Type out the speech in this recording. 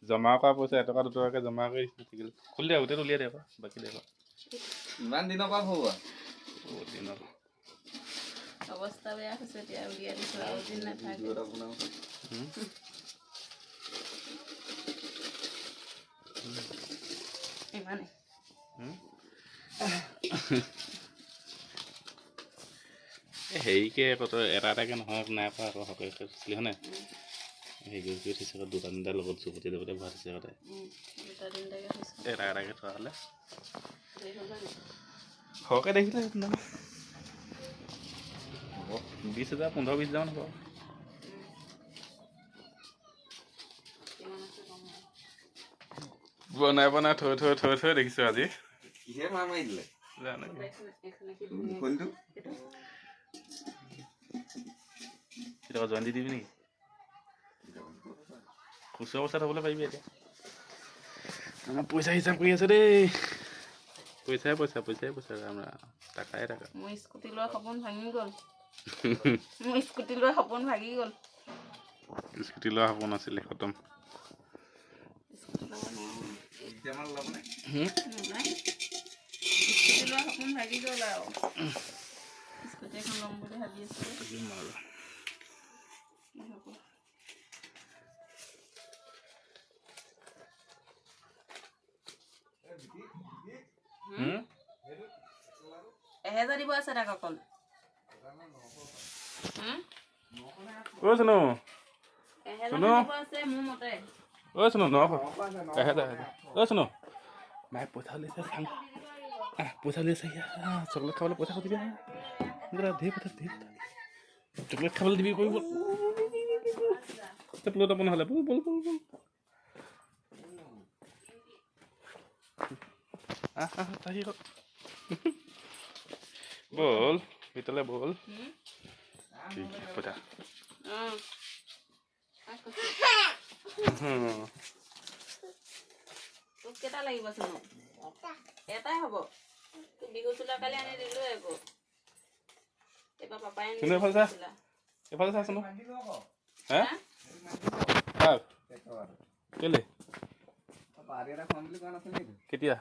জমা কৰা পইচা 1 টকা 2 টকাকৈ জমা কৰি খুলি দে গোটেইটো উলিয়াই দে আকৌ বাকী দে ইমান দিনৰ পৰা ভৰোৱা বহুত দিনৰ অৱস্থা বেয়া হৈছে এতিয়া উলিয়াই দিছোঁ আৰু দিন নাথাকে ইমানে হেৰিকে আকৌ তই এটা এটাকৈ নহয় নাই পৰা আকৌ সৰহকৈ কৈছিলি হয়নে হেৰি কৰি থৈছে আকৌ 2টা 3টা লগত চুপতি লগতে ভৰাই থৈছে সদায় 2টা 3টাকৈ থৈছোঁ এটা এটাকৈ থোৱা হ'লে সৰহকৈ দেখিলে 20,000 15-20,000 মান হ'ব বনাই বনাই থৈ দেখিছোঁ আজি কিহে মাৰ মাৰি দিলে জইন দি দিবি নেকি খুচুৰা পইচা থ'বলৈ পাৰিবি এতিয়া আমাৰ পইচা হিচাপ কৰি আছে দেই পইচাই আমাৰ টাকাই টাকা মোৰ স্কুটি লোৱা সপোন ভাঙি গ'ল স্কুটি লোৱা সপোন আছিলে খতম স্কুটি লোৱা সপোন ভাগি গ'ল আৰু স্কুটি এখন ল'ম বুলি ভাবি আছিলোঁ এহেজাৰ দিব আছে তাক অকল চুনু এহেজাৰ দিব আছে মোৰ মতে চুনু 900 এহেজাৰ চুনু মায়ে পইচা উলিয়াইছে পইচা উলিয়াইছে চকলেট খাবলৈ পইচা দিবি ধেৰ পইচা চকলেট খাবলৈ দিবি কৰিব প্লট অপ নহ'লে বল বল ভিতৰলৈ বল ঠিক পইচা তোক কেইটা লাগিব চোন এটাই হ'ব তোক বিহু চোলা কালি আনি দিলোঁ আকৌ এবাৰ পাপাই আনি এইফালে চা চোন কেলে কেতিয়া